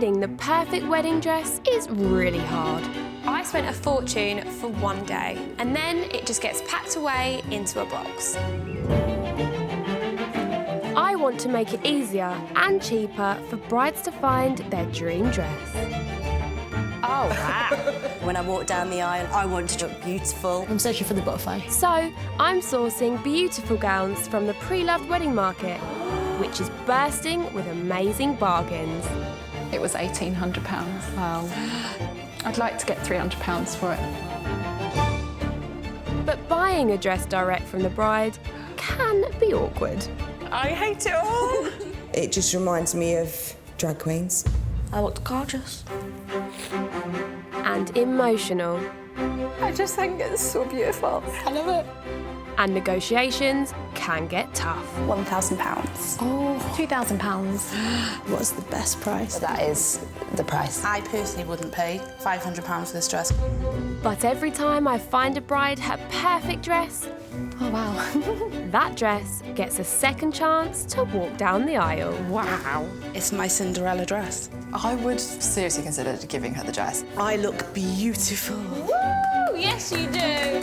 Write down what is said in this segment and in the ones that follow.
Finding the perfect wedding dress is really hard. I spent a fortune for one day, and then it just gets packed away into a box. I want to make it easier and cheaper for brides to find their dream dress. Oh, wow. When I walk down the aisle, I want to look beautiful. I'm searching for the butterfly. So, I'm sourcing beautiful gowns from the pre-loved wedding market, which is bursting with amazing bargains. It was £1,800. Wow. I'd like to get £300 for it. But buying a dress direct from the bride can be awkward. I hate it all. It just reminds me of drag queens. I looked gorgeous. And emotional. I just think it's so beautiful. I love it. And negotiations can get tough. £1,000. Oh, £2,000. What's the best price? That is the price. I personally wouldn't pay £500 for this dress. But every time I find a bride her perfect dress, Oh, wow. that dress gets a second chance to walk down the aisle. Wow. It's my Cinderella dress. I would seriously consider giving her the dress. I look beautiful. Woo! Yes, you do.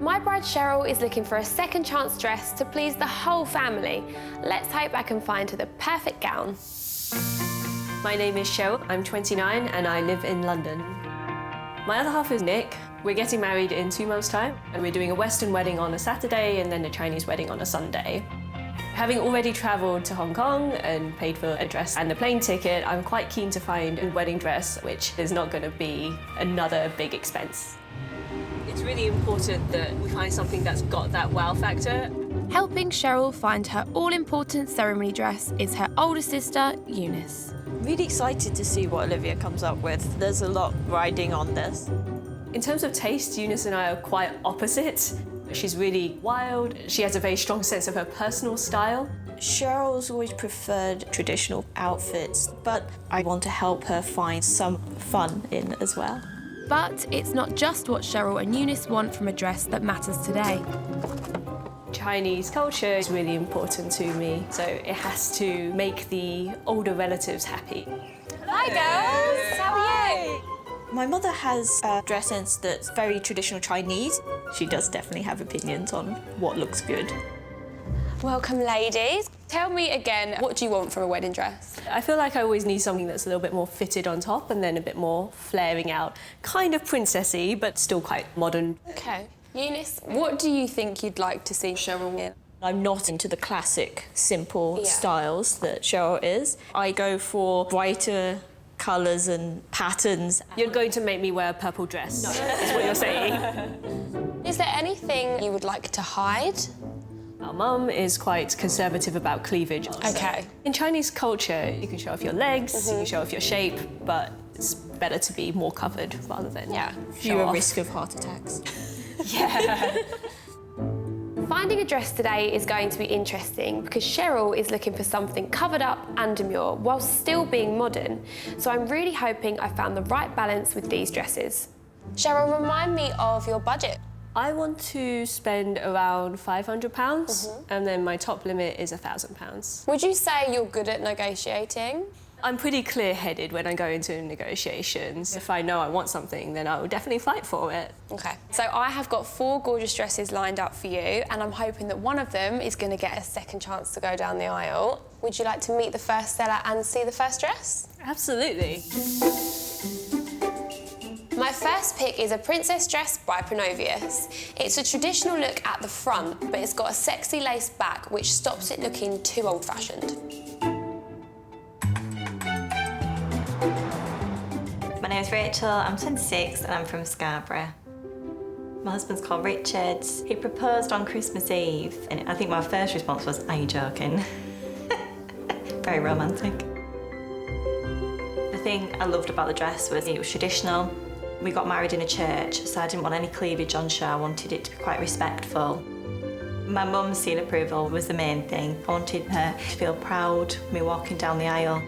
My bride Cheryl is looking for a second chance dress to please the whole family. Let's hope I can find her the perfect gown. My name is Cheryl, I'm 29 and I live in London. My other half is Nick. We're getting married in 2 months' time and we're doing a Western wedding on a Saturday and then a Chinese wedding on a Sunday. Having already travelled to Hong Kong and paid for a dress and a plane ticket, I'm quite keen to find a wedding dress which is not going to be another big expense. It's really important that we find something that's got that wow factor. Helping Cheryl find her all-important ceremony dress is her older sister, Eunice. Really excited to see what Olivia comes up with. There's a lot riding on this. In terms of taste, Eunice and I are quite opposite. She's really wild. She has a very strong sense of her personal style. Cheryl's always preferred traditional outfits, but I want to help her find some fun in as well. But it's not just what Cheryl and Eunice want from a dress that matters today. Chinese culture is really important to me, so it has to make the older relatives happy. Hi, girls. How are you? My mother has a dress sense that's very traditional Chinese. She does definitely have opinions on what looks good. Welcome, ladies. Tell me again, what do you want from a wedding dress? I feel like I always need something that's a little bit more fitted on top and then a bit more flaring out. Kind of princessy, but still quite modern. OK. Eunice, what do you think you'd like to see Cheryl in? I'm not into the classic, simple styles that Cheryl is. I go for brighter colours and patterns. You're going to make me wear a purple dress, is what you're saying. Is there anything you would like to hide? Our mum is quite conservative about cleavage. OK. In Chinese culture, you can show off your legs, you can show off your shape, but it's better to be more covered rather than Fewer risk of heart attacks. Yeah. Finding a dress today is going to be interesting because Cheryl is looking for something covered up and demure while still being modern. So I'm really hoping I found the right balance with these dresses. Cheryl, remind me of your budget. I want to spend around £500 and then my top limit is £1,000. Would you say you're good at negotiating? I'm pretty clear-headed when I go into negotiations. If I know I want something, then I will definitely fight for it. OK. So I have got 4 gorgeous dresses lined up for you, and I'm hoping that one of them is going to get a second chance to go down the aisle. Would you like to meet the first seller and see the first dress? Absolutely. My first pick is a princess dress by Pronovias. It's a traditional look at the front, but it's got a sexy lace back, which stops it looking too old-fashioned. My name's Rachel, I'm 26 and I'm from Scarborough. My husband's called Richard. He proposed on Christmas Eve and I think my first response was, "Are you joking?" Very romantic. The thing I loved about the dress was it was traditional. We got married in a church, so I didn't want any cleavage on show. I wanted it to be quite respectful. My mum's seal approval was the main thing. I wanted her to feel proud of me walking down the aisle.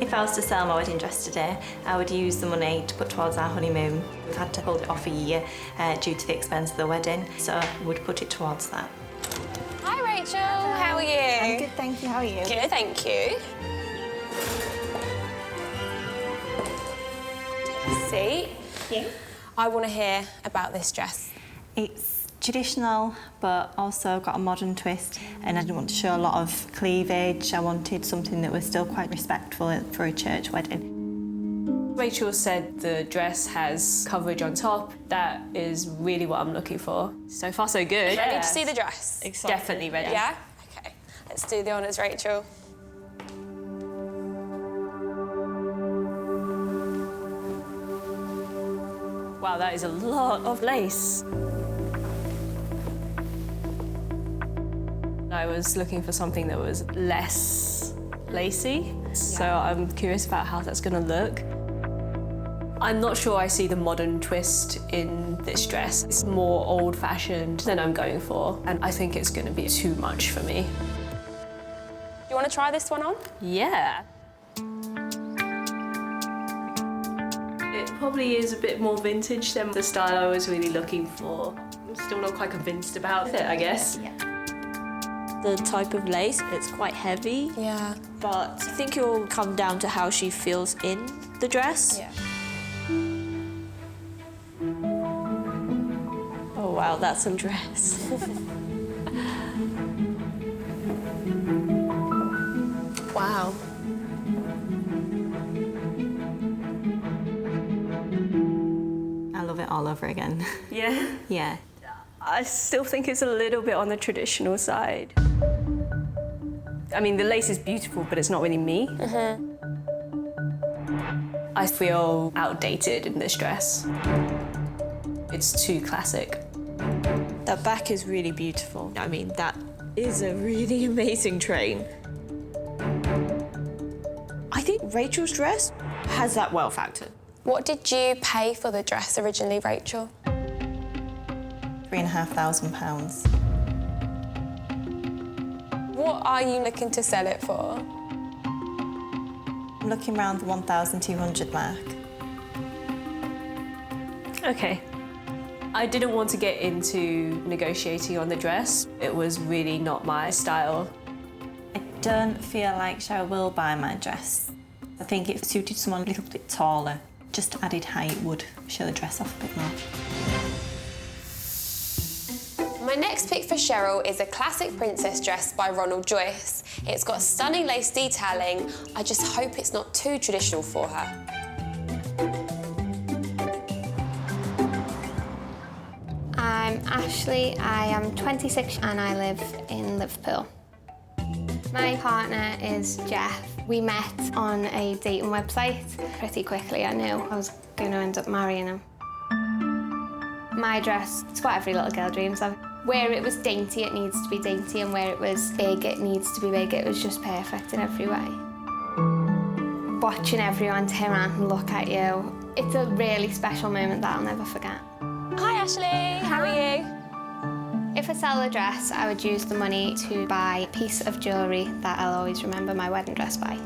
If I was to sell my wedding dress today, I would use the money to put towards our honeymoon. We've had to hold it off a year due to the expense of the wedding, so I would put it towards that. Hi, Rachel. How are you? I'm good, thank you. How are you? Good, thank you. See? Yeah. I want to hear about this dress. It's traditional, but also got a modern twist, and I didn't want to show a lot of cleavage. I wanted something that was still quite respectful for a church wedding. Rachel said the dress has coverage on top. That is really what I'm looking for. So far, so good. Ready to see the dress? Definitely ready. Yeah? Okay. Let's do the honours, Rachel. Wow, that is a lot of lace. I was looking for something that was less lacy, so I'm curious about how that's going to look. I'm not sure I see the modern twist in this dress. It's more old-fashioned than I'm going for, and I think it's going to be too much for me. You want to try this one on? Yeah. It probably is a bit more vintage than the style I was really looking for. I'm still not quite convinced about it, I guess. Yeah. The type of lace, it's quite heavy. Yeah. But I think it will come down to how she feels in the dress. Yeah. Oh wow, that's a dress. Wow. I love it all over again. Yeah. Yeah. I still think it's a little bit on the traditional side. I mean, the lace is beautiful, but it's not really me. I feel outdated in this dress. It's too classic. That back is really beautiful. I mean, that is a really amazing train. I think Rachel's dress has that wow factor. What did you pay for the dress originally, Rachel? £3,500. What are you looking to sell it for? I'm looking around the 1,200 mark. Okay. I didn't want to get into negotiating on the dress. It was really not my style. I don't feel like Cheryl will buy my dress. I think if it suited someone a little bit taller, just added height would show the dress off a bit more. My next pick for Cheryl is a classic princess dress by Ronald Joyce. It's got stunning lace detailing. I just hope it's not too traditional for her. I'm Ashley, I am 26 and I live in Liverpool. My partner is Jeff. We met on a dating website. Pretty quickly I knew I was going to end up marrying him. My dress, it's what every little girl dreams of. Where it was dainty, it needs to be dainty, and where it was big, it needs to be big. It was just perfect in every way. Watching everyone turn around and look at you, it's a really special moment that I'll never forget. Hi, Ashley. How are you? If I sell the dress, I would use the money to buy a piece of jewellery that I'll always remember my wedding dress by.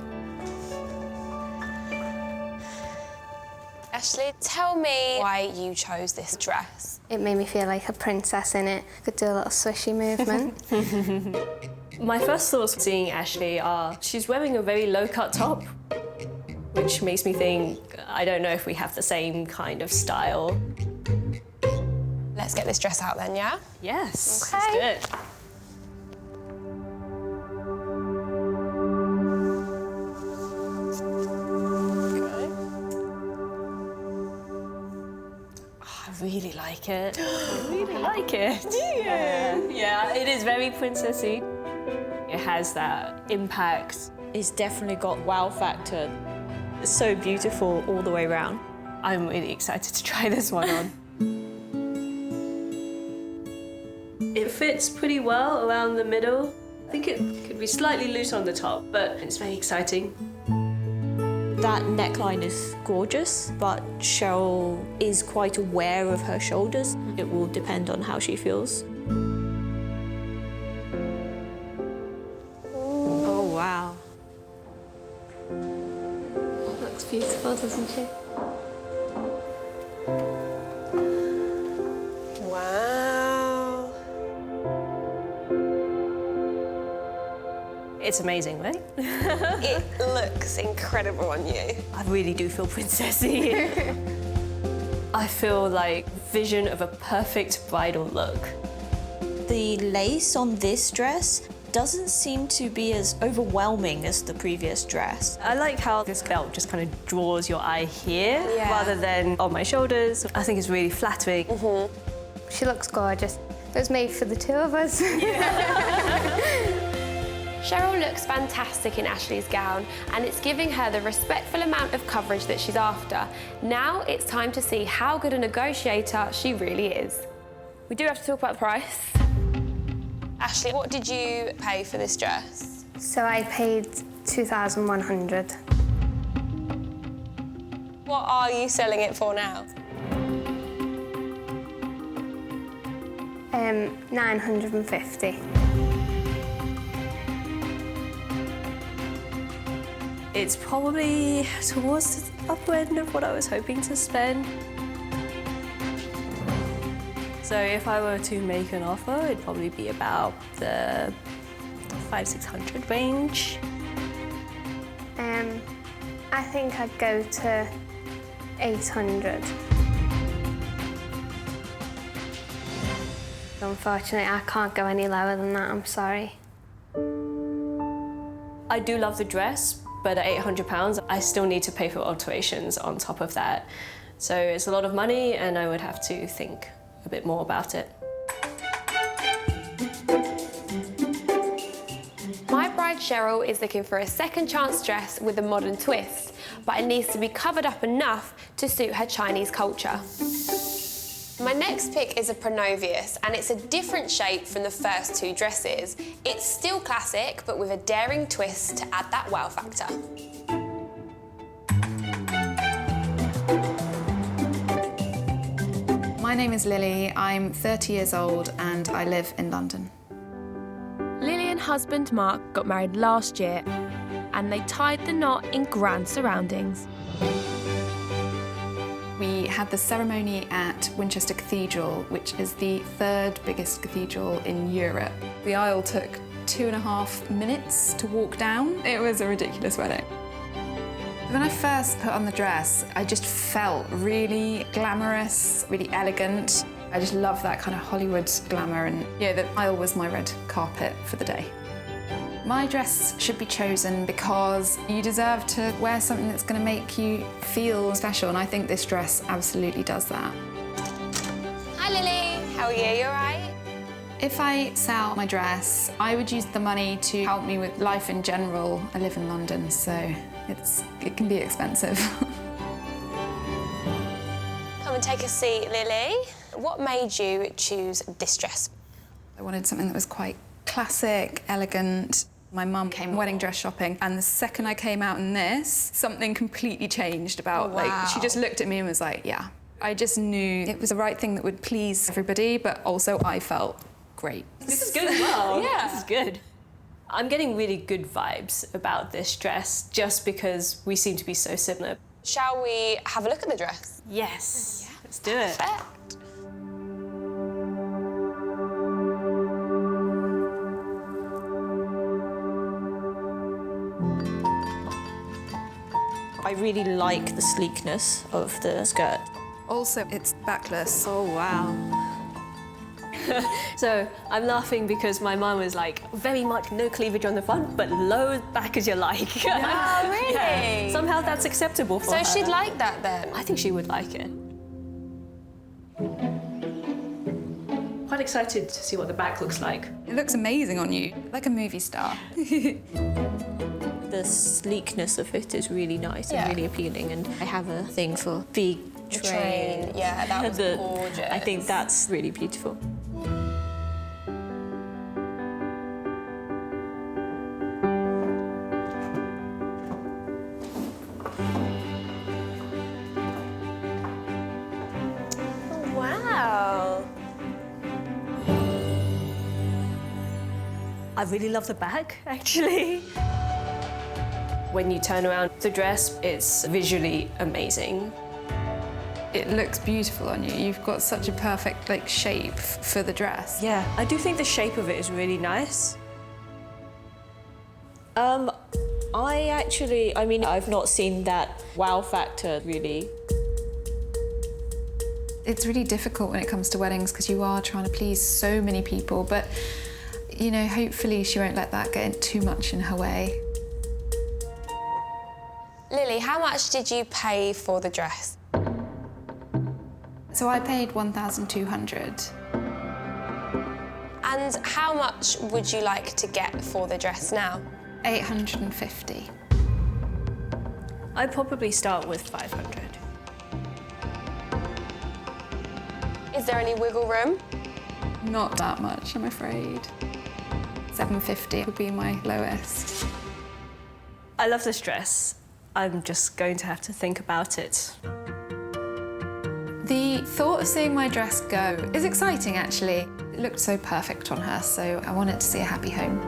Ashley, tell me why you chose this dress. It made me feel like a princess in it. I could do a little swishy movement. My first thoughts seeing Ashley are she's wearing a very low-cut top, which makes me think, I don't know if we have the same kind of style. Let's get this dress out then, yeah? Yes, Okay. let's do it. I really like it. I really like it. Yeah, it is very princessy. It has that impact. It's definitely got wow factor. It's so beautiful all the way around. I'm really excited to try this one on. It fits pretty well around the middle. I think it could be slightly loose on the top, but it's very exciting. That neckline is gorgeous, but Cheryl is quite aware of her shoulders. It will depend on how she feels. Oh, wow. Thank you. Wow. It's amazing, right? It looks incredible on you. I really do feel princessy. I feel like vision of a perfect bridal look. The lace on this dress doesn't seem to be as overwhelming as the previous dress. I like how this belt just kind of draws your eye here rather than on my shoulders. I think it's really flattering. She looks gorgeous. It was made for the two of us. Cheryl looks fantastic in Ashley's gown, and it's giving her the respectful amount of coverage that she's after. Now it's time to see how good a negotiator she really is. We do have to talk about the price. Ashley, what did you pay for this dress? So I paid 2,100. What are you selling it for now? 950. It's probably towards the upper end of what I was hoping to spend. So if I were to make an offer, it'd probably be about the 500-600 range. I think I'd go to 800. Unfortunately, I can't go any lower than that, I'm sorry. I do love the dress, but at £800, I still need to pay for alterations on top of that. So it's a lot of money, and I would have to think a bit more about it. My bride Cheryl is looking for a second chance dress with a modern twist, but it needs to be covered up enough to suit her Chinese culture. My next pick is a Pronovias, and it's a different shape from the first two dresses. It's still classic, but with a daring twist to add that wow factor. My name is Lily, I'm 30 years old and I live in London. Lily and husband Mark got married last year, and they tied the knot in grand surroundings. We had the ceremony at Winchester Cathedral, which is the third biggest cathedral in Europe. The aisle took 2.5 minutes to walk down. It was a ridiculous wedding. When I first put on the dress, I just felt really glamorous, really elegant. I just love that kind of Hollywood glamour, and yeah, the aisle was my red carpet for the day. My dress should be chosen because you deserve to wear something that's going to make you feel special, and I think this dress absolutely does that. Hi Lily, how are you? You all right? If I sell my dress, I would use the money to help me with life in general. I live in London, so it can be expensive. Come and take a seat, Lily. What made you choose this dress? I wanted something that was quite classic, elegant. My mum came wedding dress shopping, and the second I came out in this, something completely changed about, like, she just looked at me and was like, yeah. I just knew it was the right thing that would please everybody, but also I felt great. This is good as well. Yeah. This is good. I'm getting really good vibes about this dress just because we seem to be so similar. Shall we have a look at the dress? Yes. Yeah. Let's do it. Perfect. I really like the sleekness of the skirt. Also, it's backless. Oh, wow. So I'm laughing because my mum was like, very much no cleavage on the front, but low back as you like. Oh, really? Yeah. Somehow that's acceptable for her. So she'd like that then? I think she would like it. Quite excited to see what the back looks like. It looks amazing on you, like a movie star. The sleekness of it is really nice and really appealing, and I have a thing for big train. Yeah, that was gorgeous. I think that's really beautiful. Wow. I really love the back, actually. When you turn around the dress, it's visually amazing. It looks beautiful on you. You've got such a perfect shape for the dress. Yeah, I do think the shape of it is really nice. I've not seen that wow factor, really. It's really difficult when it comes to weddings because you are trying to please so many people, but, you know, hopefully she won't let that get too much in her way. Lily, how much did you pay for the dress? So I paid $1,200. And how much would you like to get for the dress now? $850. I'd probably start with 500. Is there any wiggle room? Not that much, I'm afraid. $750 would be my lowest. I love this dress. I'm just going to have to think about it. The thought of seeing my dress go is exciting, actually. It looked so perfect on her, so I wanted to see a happy home.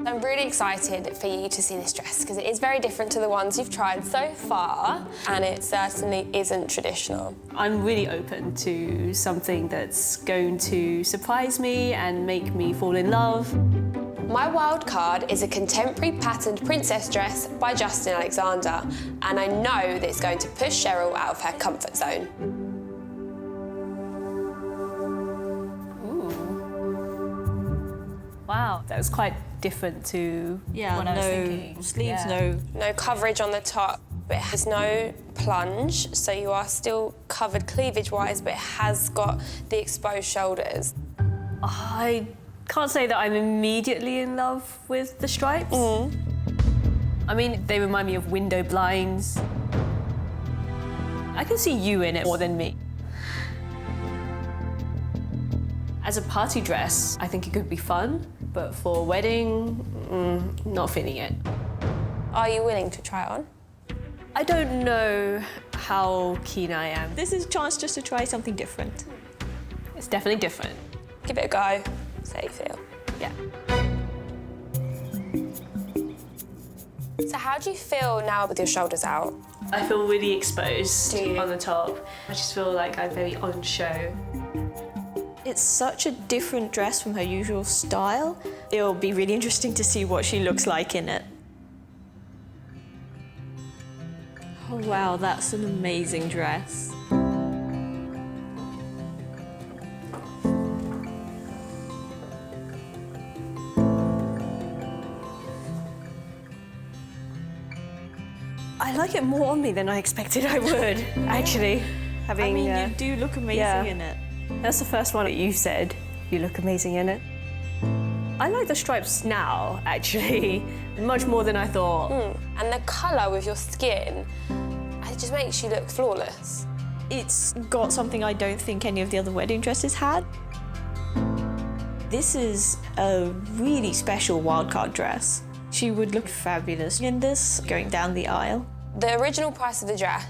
I'm really excited for you to see this dress because it is very different to the ones you've tried so far, and it certainly isn't traditional. I'm really open to something that's going to surprise me and make me fall in love. My wild card is a contemporary patterned princess dress by Justin Alexander, and I know that it's going to push Cheryl out of her comfort zone. Wow, that was quite different to what I was thinking. Sleeves, No coverage on the top, but it has no plunge, so you are still covered cleavage-wise, but it has got the exposed shoulders. I can't say that I'm immediately in love with the stripes. I mean, they remind me of window blinds. I can see you in it more than me. As a party dress, I think it could be fun, but for a wedding, not feeling it. Are you willing to try it on? I don't know how keen I am. This is a chance just to try something different. It's definitely different. Give it a go, see how you feel. Yeah. So how do you feel now with your shoulders out? I feel really exposed Do you? on the top. I just feel like I'm very on show. It's such a different dress from her usual style. It'll be really interesting to see what she looks like in it. Oh wow, that's an amazing dress. I like it more on me than I expected I would, actually. I mean, you do look amazing in it. That's the first one that you said. You look amazing in it. I like the stripes now, actually, much more than I thought. And the colour with your skin, it just makes you look flawless. It's got something I don't think any of the other wedding dresses had. This is a really special wildcard dress. She would look fabulous in this, going down the aisle. The original price of the dress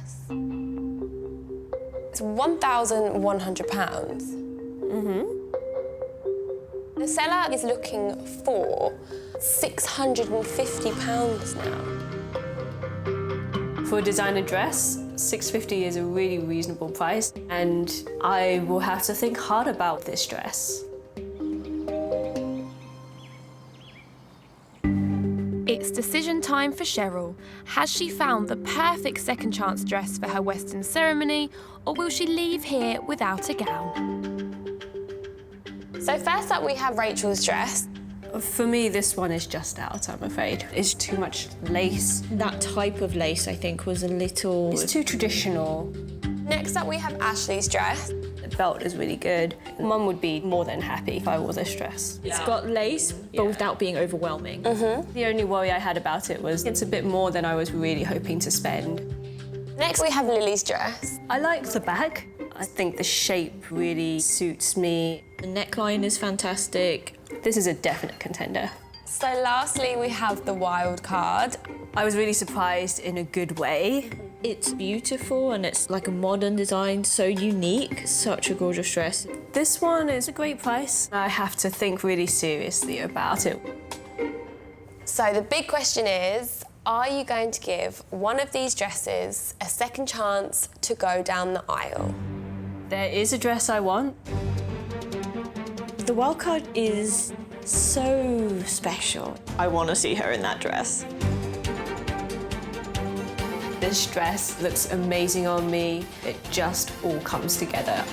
is £1,100. The seller is looking for £650 now. For a designer dress, $650 is a really reasonable price, and I will have to think hard about this dress. It's decision time for Cheryl. Has she found the perfect second chance dress for her Western ceremony, or will she leave here without a gown? So first up we have Rachel's dress. For me, this one is just out, I'm afraid. It's too much lace. That type of lace, I think, was a little... It's too traditional. Next up we have Ashley's dress. The belt is really good. Mum would be more than happy if I wore this dress. It's got lace, but without being overwhelming. The only worry I had about it was it's a bit more than I was really hoping to spend. Next we have Lily's dress. I like the back. I think the shape really suits me. The neckline is fantastic. This is a definite contender. So lastly we have the wild card, I was really surprised in a good way. It's beautiful and it's like a modern design, so unique, such a gorgeous dress. This one is a great price. I have to think really seriously about it. So the big question is, are you going to give one of these dresses a second chance to go down the aisle? There is a dress I want. The wildcard is so special. I want to see her in that dress. This dress looks amazing on me. It just all comes together.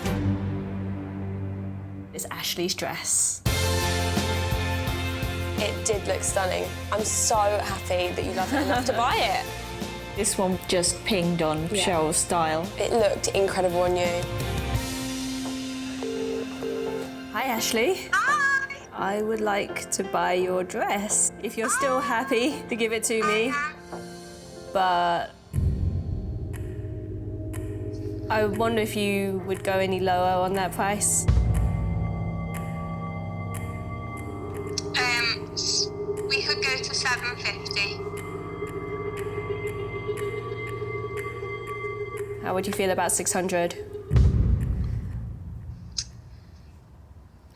It's Ashley's dress. It did look stunning. I'm so happy that you love it enough to buy it. This one just pinged on Cheryl's style. It looked incredible on you. Hi, Ashley. Hi. I would like to buy your dress, if you're still happy to give it to me. But I wonder if you would go any lower on that price. We could go to $750. How would you feel about 600?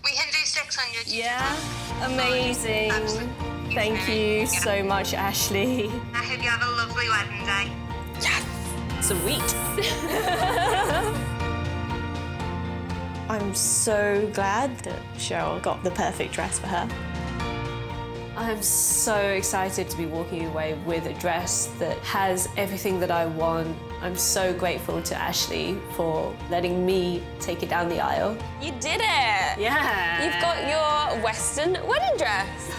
We can do 600. Yeah, amazing. Absolutely. Thank you so much, Ashley. I hope you have a lovely wedding day. Sweet. I'm so glad that Cheryl got the perfect dress for her. I'm so excited to be walking away with a dress that has everything that I want. I'm so grateful to Ashley for letting me take it down the aisle. You did it! Yeah! You've got your Western wedding dress.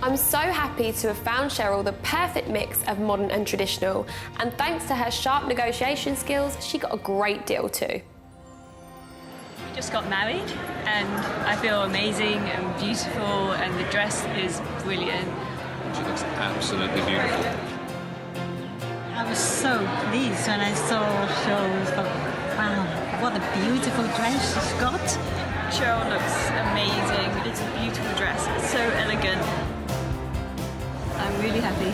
I'm so happy to have found Cheryl the perfect mix of modern and traditional, and thanks to her sharp negotiation skills, she got a great deal too. We just got married and I feel amazing and beautiful and the dress is brilliant. She looks absolutely beautiful. I was so pleased when I saw Cheryl. Wow, what a beautiful dress she's got. Cheryl looks amazing. It's a beautiful dress. It's so elegant. I'm really happy.